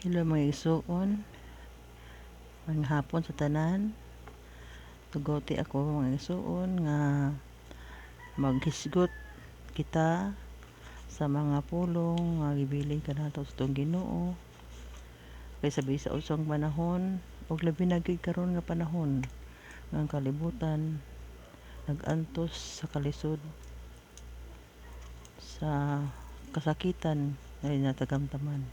Hello mga igsoon, mga hapon sa tanan. Tugote ako mga igsoon nga maghisgot kita sa mga pulong nga gibilin kanato sa tong Ginoo. Kay sabi sa usang panahon ug labi na gid karon nga panahon nga ang kalibutan nag-antos sa kalisod sa kasakitan nga natagamtaman.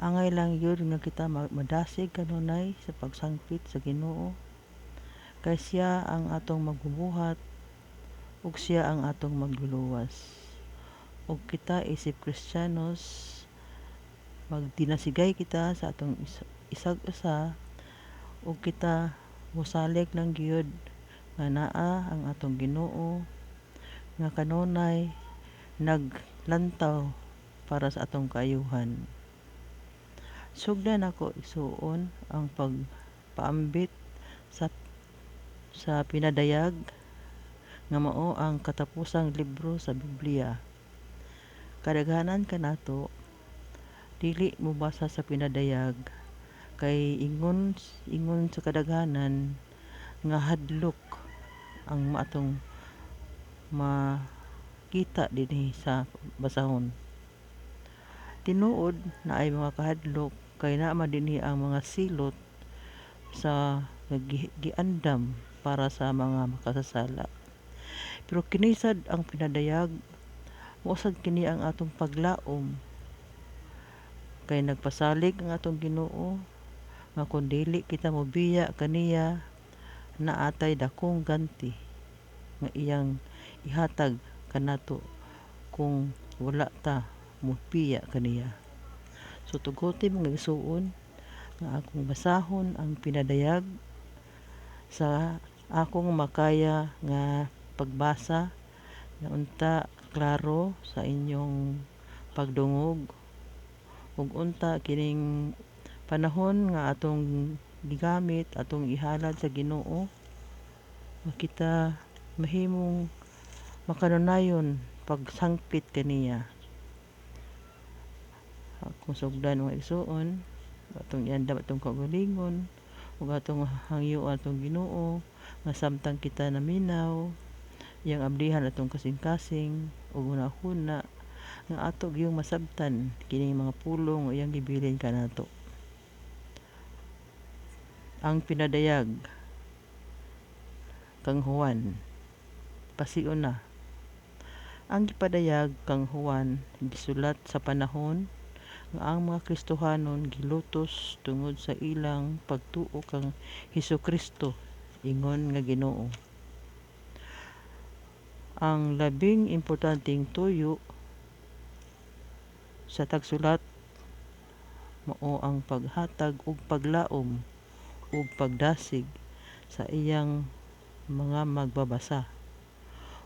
Angay lang yun nga kita madasig kanunay sa pagsangpit sa Ginoo, kay siya ang atong magbubuhat ug siya ang atong magluluwas. Ug kita isip Kristiyanos, magdinasigay kita sa atong isag usa ug kita mosalig lang gyud nga naa ang atong Ginoo nga kanunay naglantaw para sa atong kaayuhan. Sugdan ako isuon ang pagpaambit sa pinadayag nga mao ang katapusang libro sa Biblia. Kadaghanan kanato dili mobasa sa pinadayag kay ingon sa kadaghanan nga hadlok ang atong makita dinhi sa basahon. Tinuod na ay mga kahadlok kay naa man dinhi ang mga silot sa giandam para sa mga makasasala. Pero kinisad ang pinadayag, mousad kini ang atong paglaom kay nagpasalig ang atong Ginoo nga kun dili kita mobiya kaniya naatay dakong ganti nga iyang ihatag kanato kung wala ta mobiya kaniya. So tugote mga igsoon nga akong basahon ang pinadayag sa akong makaya nga pagbasa na unta klaro sa inyong pagdungog ug unta kining panahon nga atong gigamit atong ihalad sa Ginoo makita mahimong makanunayon pagsangpit kaniya. Akong sugdan mga igsoon, atong iandam atong kaugalingon ug atong hangyo atong Ginoo nga samtang kita naminaw iyang ablihan atong kasing-kasing ug hunahuna nga ato gyung masabtan kining mga pulong iyang gibilin kanato. Ang pinadayag kang Juan, pasiun na. Ang gipadayag kang Juan gisulat sa panahon nga ang mga Kristohanon gilutos tungod sa ilang pagtuo kang Hesukristo ingon nga Ginoo. Ang labing importanteng tuyo sa tagsulat mao ang paghatag og paglaom ug pagdasig sa iyang mga magbabasa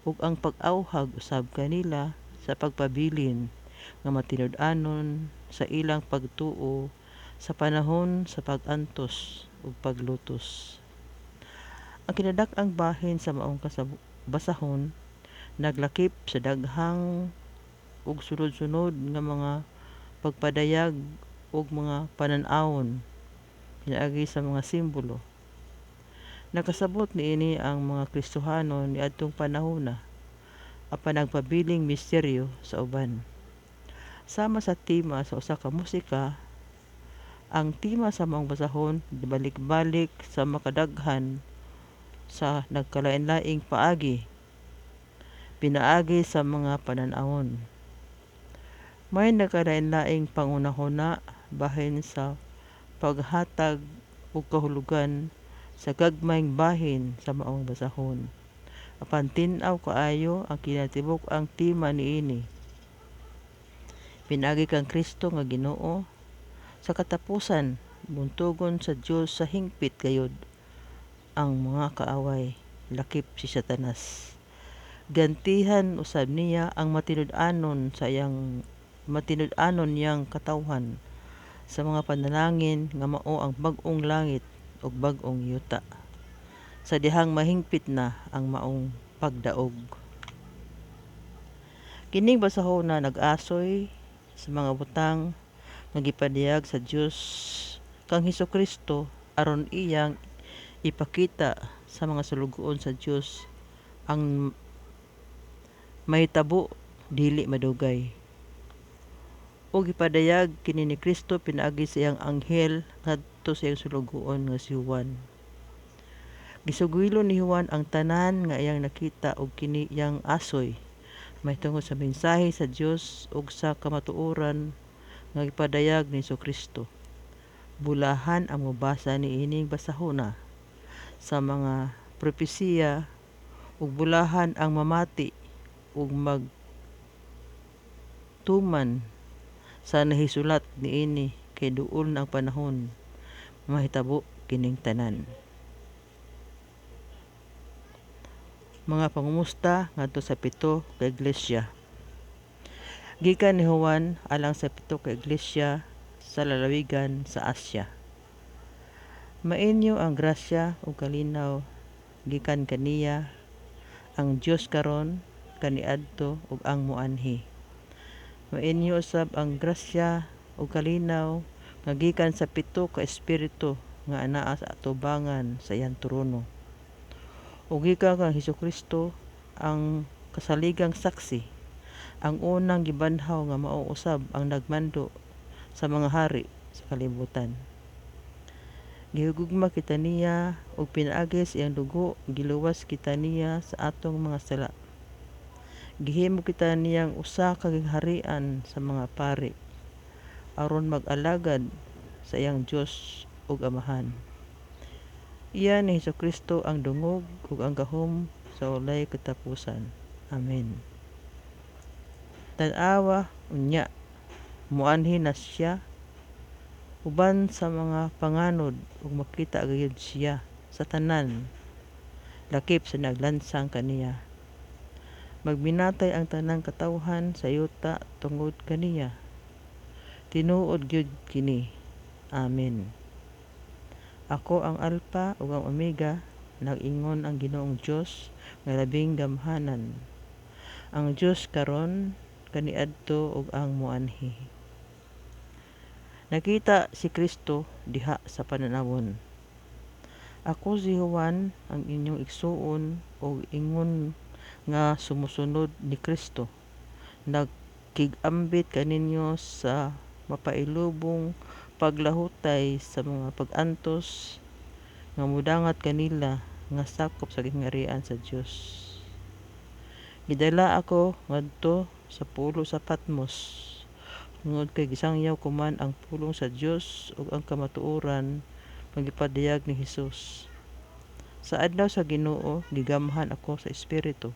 ug ang pag-awhag usab kanila sa pagpabilin nga matinud-anon sa ilang pagtuo sa panahon sa pag-antos ug paglutos. Ang kinadak-ang bahin sa maong basahon naglakip sa daghang ug sunod-sunod nga mga pagpadayag ug mga panan-awon pinaagi sa mga simbolo. Nakasabot niini ang mga Kristohanon niadtong panahona apan nagpabiling misteryo sa uban. Sama sa tema sa usa ka musika, ang tema sa maong basahon balik-balik sa makadaghan sa nagkalain-laing paagi pinaagi sa mga panan-awon. May nagkalain-laing pangunahuna bahin sa paghatag og kahulugan sa gagmayng bahin sa maong basahon. Apan tin-aw kaayo ang kinatibuk ang tema niini. Pinaagi kang Kristo nga Ginoo sa katapusan buntugon sa Dios sa hingpit gayud ang mga kaaway lakip si Satanas. Gantihan usab niya ang matinud-anon niyang katawhan sa mga panalangin nga mao ang bag-ong langit ug bag-ong yuta sa dihang mahingpit na ang maong pagdaog. Kining basahon na nag-asoy sa mga butang nga gipadayag sa Dios kang Hesukristo aron iyang ipakita sa mga sulugoon sa Dios ang mahitabo dili madugay. O gipadayag kini ni Kristo pinaagi sa iyang anghel ngadto sa iyang sulugoon nga si Juan. Gisugwilo ni Juan ang tanan nga iyang nakita ug kini iyang asoy mahitungod sa mensahe sa Dios ug sa kamatuoran nga gipadayag ni Kristo. Bulahan ang mobasa ni ining basahona sa mga propesiya ug bulahan ang mamati ug magtuman sa nahisulat niini kay duol na ang panahon mahitabo kining tanan. Mga pangumusta ngadto sa 7 ka iglesia. Gikan ni Juan alang sa 7 ka iglesia sa lalawigan sa Asya. Mainyo ang grasya ug kalinaw gikan kaniya ang Dios karon kaniadto ug ang muanhi. Mainyo usab ang grasya ug kalinaw nga gikan sa 7 ka espiritu nga anaa sa atubangan sa iyang trono. Ug gikan kang Hesukristo ang kasaligang saksi, ang unang gibanhaw nga mao usab ang nagmando sa mga hari sa kalibutan. Gihugugma kita niya ug pinaagi sa iyang dugo, giluwas kita niya sa atong mga sala. Gihimo kita niyang usa ka gingharian sa mga pari aron mag-alagad sa iyang Dios ug Amahan. Iyan ni Hesukristo ang dungog ug ang gahom sa walay katapusan. Amen. Tan-awa unya muanhi na siya uban sa mga panganod ug makita gayud siya sa tanan lakip sa naglansang kaniya. Magminatay ang tanang katawhan sa yuta tungod kaniya. Tinuod gyud kini. Amen. Ako ang Alpha ug ang Omega, nag-ingon ang Ginoong Dios nga labing gamhanan. Ang Dios karon kaniadto ug ang muanhi. Nakita si Kristo diha sa pananawon. Ako si Juan, ang inyong igsuon ug ingon nga sumusunod ni Kristo. Nagkigambit kaninyo sa mapailubong paglahutay sa mga pag-antos nga mudangat kanila nga sakop sa gingharian sa Dios. Gidala ako ngadto sa pulo sa Patmos tungod kay gisangyaw ko man ang pulong sa Dios ug ang kamatuoran magipadayag ni Hesus. Sa adlaw sa Ginoo gigamhan ako sa espiritu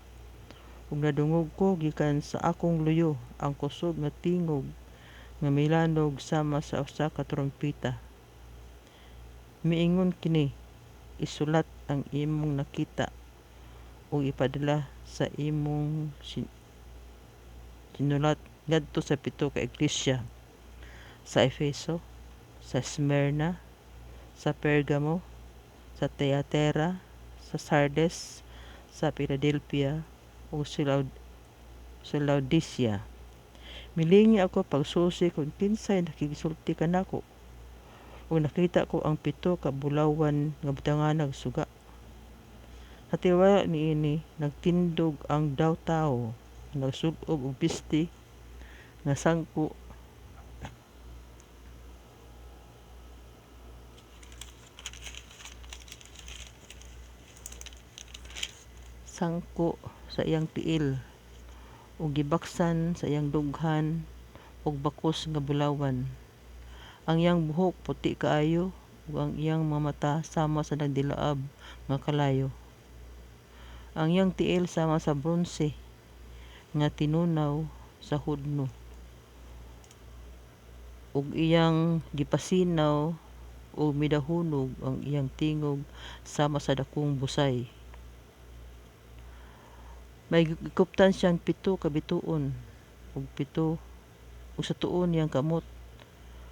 ug nadungog ko gikan sa akong luyo ang kusog nga tingog nga milanog sama sa usa ka trompeta. Miingon kini, isulat ang imong nakita ug ipadala sa imong sinulat ngadto sa 7 ka iglesia, sa Efeso, sa Smyrna, sa Pergamo, sa Thyatira, sa Sardes, sa Philadelphia ug sa Laodicea. Milingi ako pagsusi kung kinsay nakigisulti kanako ug nakita ko ang 7 ka bulawan nga butanganag suga. Sa tiwala niini nagtindog ang daw-tawo, nagsulob og pisti nga sangko sa iyang tiil ug gibaksan sa iyang dughan og bakos nga bulawan. Ang iyang buhok puti kaayo ug ang iyang mga mata sama sa nagdilaab nga kalayo. Ang iyang tiil sama sa bronse nga tinunaw sa hudno ug iyang gipasinaw ug midahunog ang iyang tingog sama sa dakong busay. May gikuptan siyang 7 ka bituon ug 7 ug sa tuon niyang kamot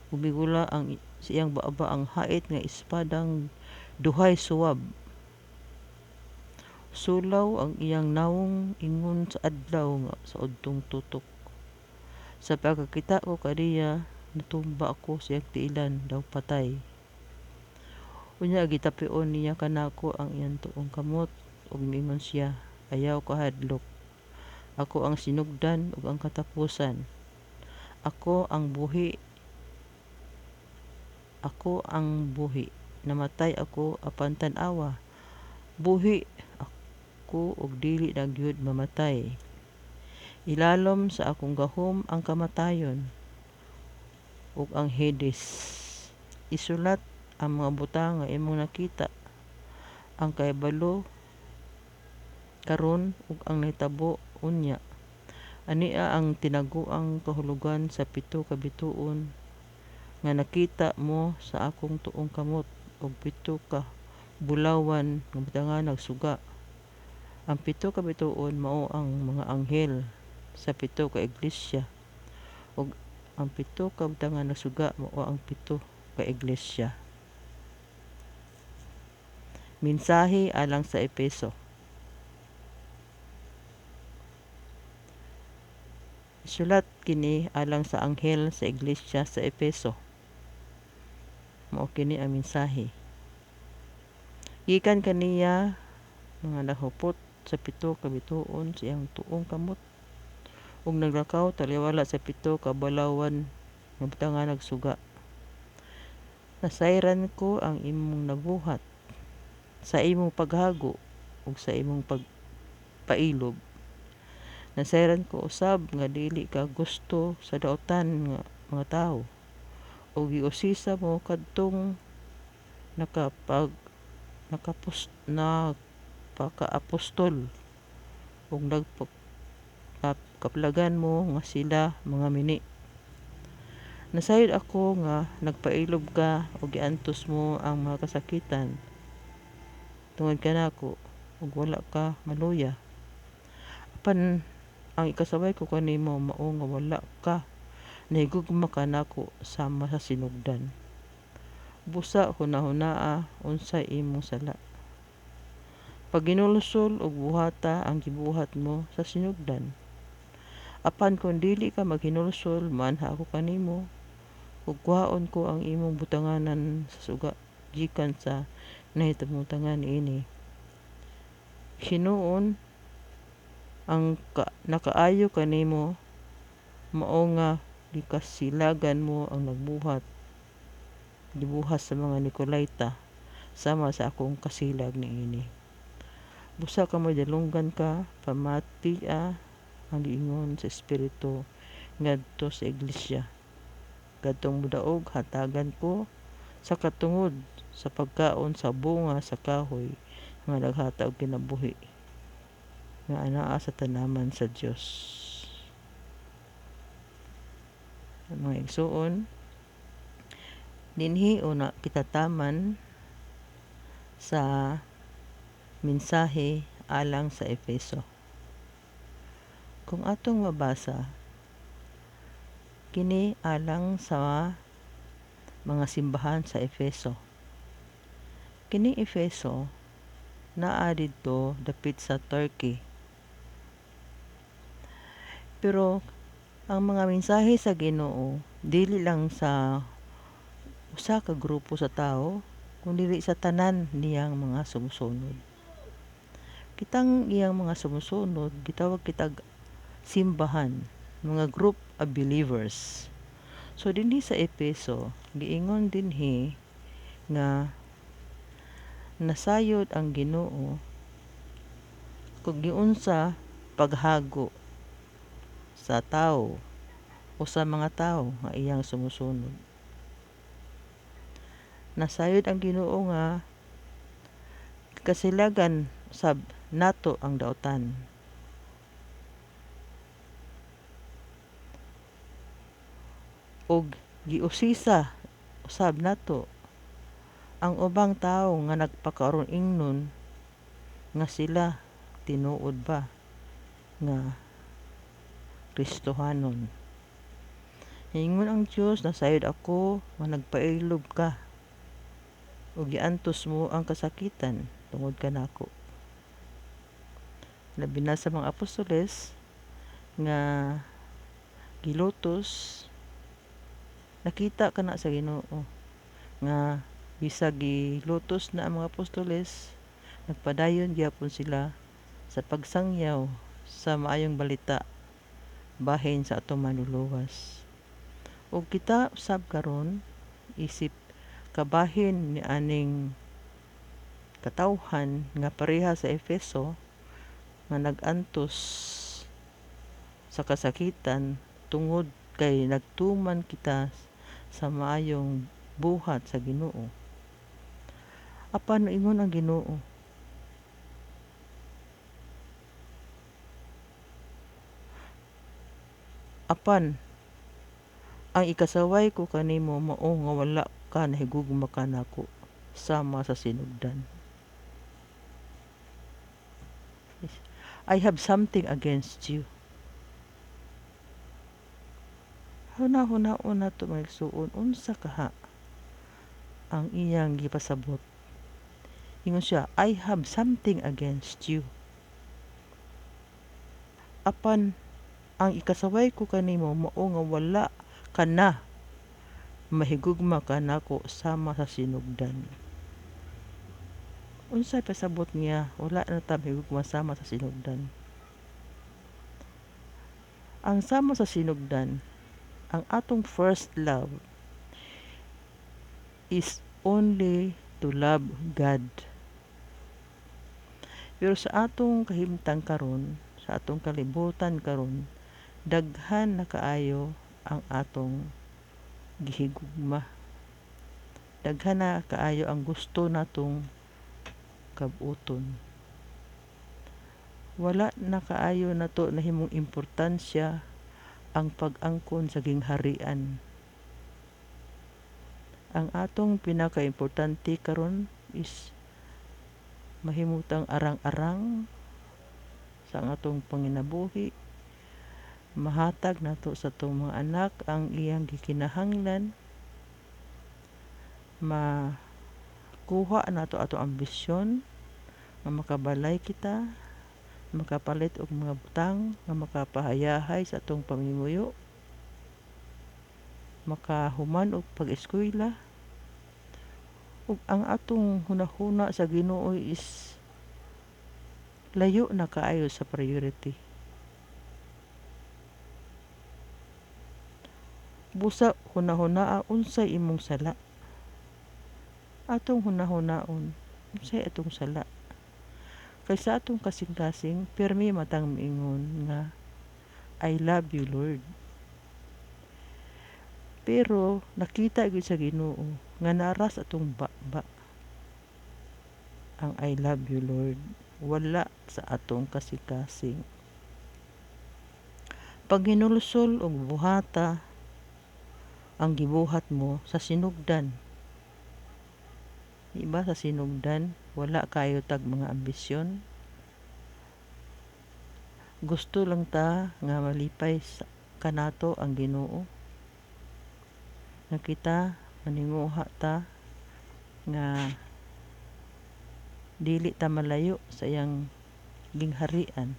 ug migula ang siyang baaba ang hait nga espadang duhay suwab. Sulaw ang iyang nawong ingon sa adlaw nga sa udtong tutok. Sa pagkakita ko kaniya natumba ako sa iyang tiilan daw patay. Unya gitapion niya kanako ang iyang tuong kamot ug miingon siya, ayaw kahadlok. Ako ang sinugdan ug ang katapusan. Ako ang buhi. Ako ang buhi. Namatay ako apan tan-awa. Buhi ako ug dili na gyud mamatay. Ilalom sa akong gahom ang kamatayon ug ang Hades. Isulat ang mga butang nga imong nakita, ang kahibalo karon ug ang nahitabo unya. Ania ang tinaguang kahulugan sa 7 ka bituon nga nakita mo sa akong tuong kamot ug 7 ka bulawan nga butangan nagsuga. Ang 7 ka bituon mao ang mga anghel sa 7 ka iglesia ug ang 7 ka butangan nagsuga mao ang 7 ka iglesia. Mensahe alang sa Efeso. Sulat kini alang sa anghel sa iglesia sa Efeso. Mao kini ang mensahe. Gikan kaniya mga nahupot sa 7 ka bituon sa iyang tuong kamot ug naglakaw taliwala sa 7 ka balawan nga butangan nagsuga. Nasayran ko ang imong nabuhat sa imong paghago ug sa imong pagpailob. Nasayran ko usab nga dili ka gusto sa daotan nga mga tawo ug giusisa mo kadtong napakaapostol ug nagkaplagan mo nga sila mga mini. Nasayod ako nga nagpailob ka ug giantos mo ang mga kasakitan tungod kanako ug wala ka maluya. Apan ang ikasabay ko kanimo mao nga wala ka nahigugma kanako sama sa sinugdan. Busa hunahunaa unsay imong sala. Pag ginulusol ug buhata ang gibuhat mo sa sinugdan. Apan kung dili ka maghinulusol, manha ako kanimo ug kuhaon ko ang imong butanganan sa suga gikan sa nahitamutangan niini. Hinuon ang nakaayo kanimo mao nga gikasilagan mo ang gibuhat sa mga Nicolaita sama sa akong kasilag niini. Busa ka mo dalunggan ka pamatia ang giingon sa Espiritu ngadto sa iglesia. Kadtong mudaog hatagan ko sa katungod sa pagkaon sa bunga sa kahoy nga naghatag og kinabuhi nga anaa sa tanaman sa Dios. Mga igsoon, dinhi una kitataman sa mensahe alang sa Efeso. Kung atong mabasa, kini alang sa mga simbahan sa Efeso. Kini Efeso naa didto dapit sa Turkey. Pero ang mga mensahe sa Ginoo dili lang sa usa ka grupo sa tao kundi sa tanan niyang mga sumusunod. Kitang iyang mga sumusunod gitawag kitag simbahan, mga group of believers. So dinhi sa Efeso giingon dinhi nga nasayod ang Ginoo kung giunsa paghago sa tao o sa mga tao nga iyang sumusunod. Nasayod ang Ginoo nga kasilagan sab nato ang daotan. Og giusisa usab nato ang ubang tawo nga nagpakaron ingnon nga sila tinuod ba nga Kristohanon. Ingon ang Dios, nasayod ako nga nagpailob ka ug giantos mo ang kasakitan tungod kanako. Labi na sa mga apostoles nga gilutos nakita kana sa Ginoo nga bisag gilutos na ang mga apostoles, nagpadayon gyapon sila sa pagsangyaw sa maayong balita bahin sa atong manluluwas. Ug kita usab karon isip kabahin ni aning katawhan nga pareha sa Efeso nga nag-antos sa kasakitan tungod kay nagtuman kita sa maayong buhat sa Ginoo. Apan ingon ang Ginoo, apan ang ikasaway ko kanimo mao nga wala ka nahigugma kanako sama sa sinugdan. I have something against you. Huna-hunaon nato mga igsuon, unsa kaha ang iyang gipasabot. Ingon siya, I have something against you. Apan ang ikasaway ko kanimo mao nga wala ka na mahigugma kanako sama sa sinugdan. Unsay pasabot niya wala na ta mahigugma sama sa sinugdan? Ang sama sa sinugdan, ang atong first love is only to love God. Pero sa atong kahimtang karon, sa atong kalibutan karon, daghan na kaayo ang atong gihigugma. Daghan na kaayo ang gusto natong kabuton. Wala na kaayo nato nahimong importansya ang pag-angkon sa gingharian. Ang atong pinaka-importante karon is mahimutang arang-arang sa atong panginabuhi, mahatag nato sa atong mga anak ang iyang gikinahanglan, makuha nato atong ambisyon, nga makabalay kita, makapalit og mga butang, nga makapahayahay sa atong pamumuyo, makahuman og pag-eskwela, ug ang atong hunahuna sa Ginoo is layo na kaayo sa priority. Busa hunahunaa unsay imong sala. Atong hunahunaon unsay atong sala. Kay sa atong kasing-kasing pirmi matang miingon nga I love you Lord. Pero nakita gyud sa Ginoo nga naras atong ba ang I love you Lord, wala sa atong kasing-kasing. Pag hinulusol og buhata ang gibuhat mo sa sinugdan, iba sa sinugdan wala kayo tag mga ambisyon, gusto lang ta nga malipay sa kanato ang Ginoo, nga kita maninguha ta nga dili ta malayo sa iyang gingharian.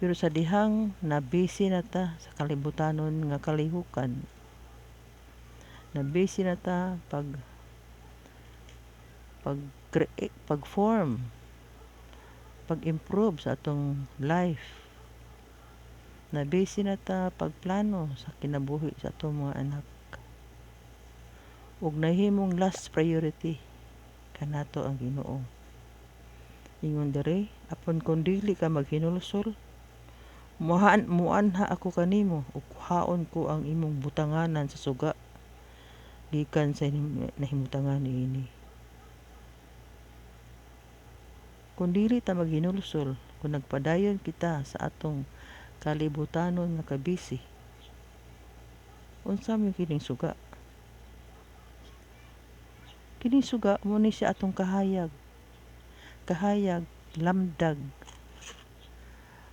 Pero sa dihang nabisi na ta sa kalibutanon nga kalihukan, nabisi na ta pag-form, pag-improve sa atong life, nabisi na ta pagplano sa kinabuhi sa atong mga anak, ug nahimong last priority kanato ang Ginoo. Ingon diri, apon kung dili ka maghinulusol, muanha ako kanimo ug haon ko ang imong butanganan sa suga gikan sa nahimutangan niini. Kung dili ta maghinulusol, kung nagpadayon kita sa atong kalibutanon nga kabisi, unsa man kining suga? Kining suga mo ni siya atong kahayag, lamdag.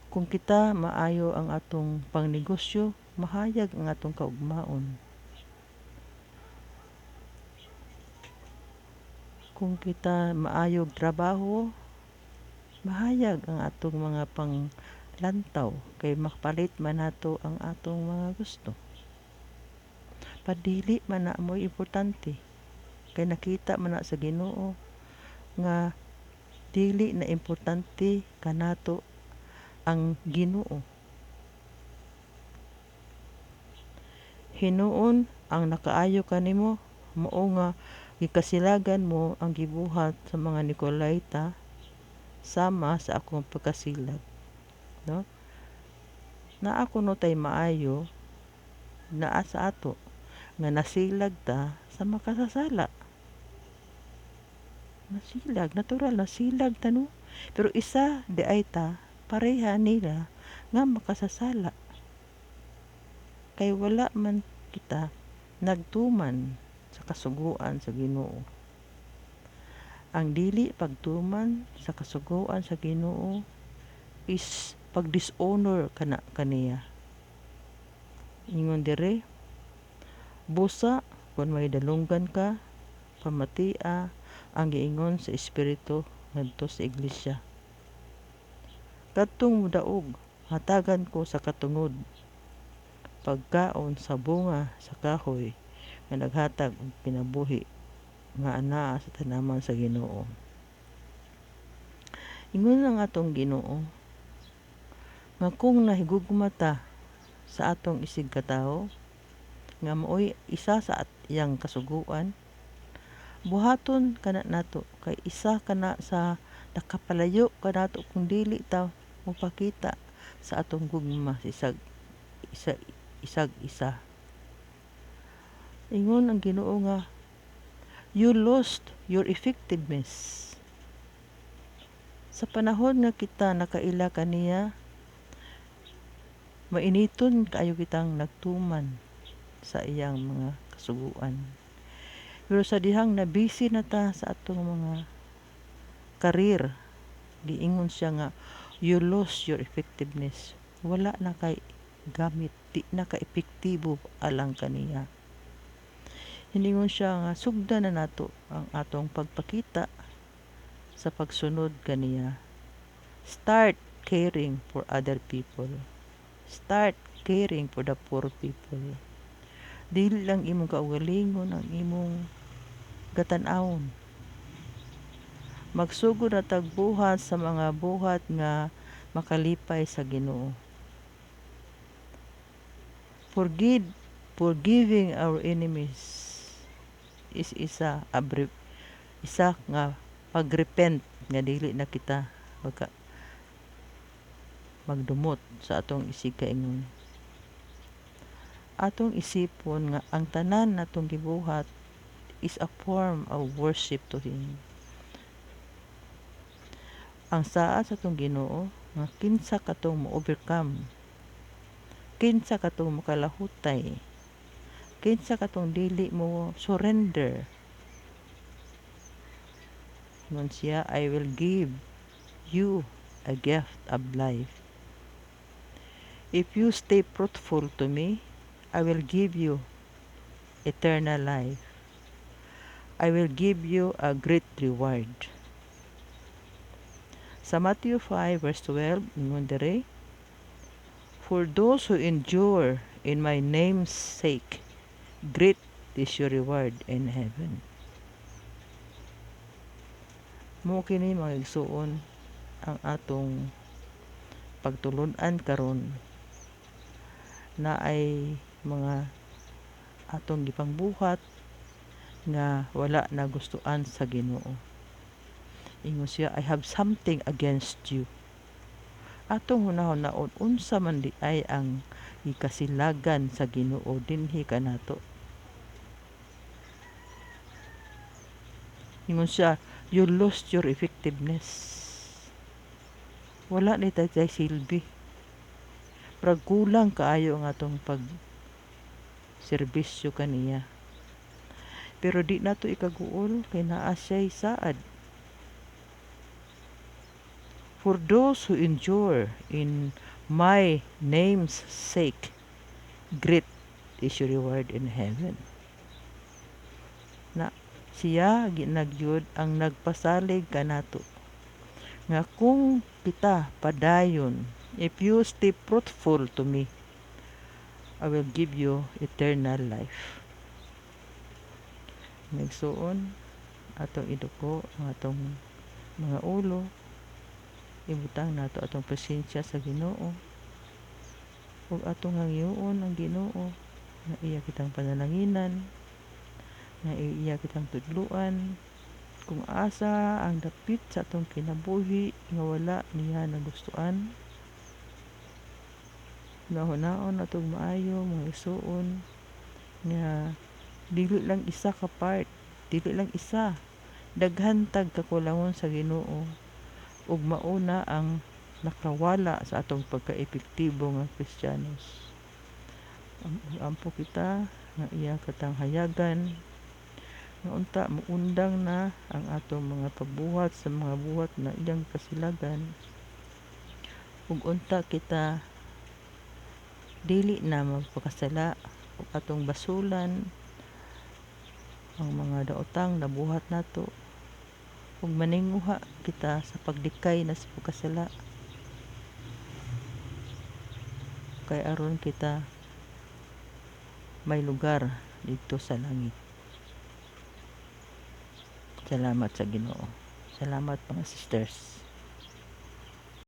Kung kita maayo ang atong pangnegosyo, mahayag ang atong kaugmaon. Kung kita maayo og trabaho, mahayag ang atong mga panglantaw kay makapalit man nato ang atong mga gusto. padili man na mo'y importante kay nakita man na sa Ginoo nga dili na importante kanato ang Ginoo. Hinuon ang nakaayo kanimo mao nga gikasilagan mo ang gibuhat sa mga Nicolaita sama sa akong pagkasilag, no? Na ako no tay maayo naa sa ato nga nasilag ta sa makasasala. Nasilag, natural nasilag ta no. Pero isa di ay ta pareha nila nga makasasala. Kay wala man kita nagtuman sa kasuguan sa Ginoo. Ang dili pagtuman sa kasuguan sa Ginoo is pag-dishonor kana kaniya. Ingon dire, busa kung may dalunggan ka, pamatia ang giingon sa Espiritu ngadto sa iglesia. Kadtong mudaog, hatagan ko sa katungod pagkaon sa bunga sa kahoy nga naghatag og kinabuhi nga anaa sa tanaman sa Ginoo. Ingon ang atong Ginoo nga kung nahigugma ta sa atong isig katawo nga mooy isa sa iyang kasuguan, buhaton kana nato kay isa kana sa nakapalayo kanato kung dili ta mopakita sa atong gugma isag-isa. Ingon ang Ginoo nga you lost your effectiveness. Sa panahon nga kita nakaila kaniya, mainiton kaayo kitang nagtuman sa iyang mga kasuguan. Pero sa dihang nabisi na ta sa atong mga karir, giingon siya nga you lost your effectiveness. Wala na kay gamit, di na ka epektibo alang kaniya. Hiningon siya nga sugdan na nato ang atong pagpakita sa pagsunod kaniya. Start caring for other people. Start caring for the poor people. Dili lang imong kaugalingon ang imong gatan-awon. Magsugod na tagbuhat sa mga buhat nga makalipay sa Ginoo. Forgiving our enemies is isa nga pagrepent nga dili na kita magdumot sa atong isig kaingon. Atong isipon nga ang tanan natong gibuhat is a form of worship to Him. Ang saad sa atong Ginoo nga kinsa katong mo-overcome, kinsa katong makalahutay, kinsa katong dili mo surrender. Ngon siya, I will give you a gift of life. If you stay truthful to me, I will give you eternal life. I will give you a great reward. Sa Matthew 5 verse 12, ingon dire, for those who endure in my name's sake, great is your reward in heaven. Mo kini mga igsuon ang atong pagtulon-an karon na ay mga atong gipangbuhat nga wala nagustuhan sa Ginoo. Ingon siya, I have something against you. Atong hunahon unsa man di ay ang ikasilagan sa Ginoo dinhi kanato. Ingon siya, you lost your effectiveness. Wala ni tay silbi. Prag kulang kaayo ang atong pag-serbisyo kaniya. Pero di nato ikaguol kay naa siya'y saad. For those who endure in my name's sake, great is your reward in heaven. Na siya ginagyud ang nagpasalig kanato nga kung kita padayon, if you stay truthful to me, I will give you eternal life. Maigsuon atong iduko ang atong mga ulo, ibutang nato atong presensya sa Ginoo, ug atong hangyoon ang Ginoo na iya kitang panalanginan, na iya kitang tudluan kung asa ang dapit sa atong kinabuhi nga wala niya nagustuhan. Nahunaon atong maayo mga isuon nga dili lang isa ka part, dili lang isa, daghan tag kakulangon sa Ginoo, ug mauna ang nakawala sa atong pagka-epektibo nga Kristiyanos. Ampo kita nga iya katang hayagan nga unta muundang na ang atong mga pabuhat sa mga buhat na iyang kasilagan, ug unta kita dili na magpakasala ug atong basulan ang mga daotang nabuhat nato, ug maninguha kita sa paglikay na sa pagkasala, kay aron kita may lugar dito sa langit. Salamat sa Ginoo. Salamat mga sisters.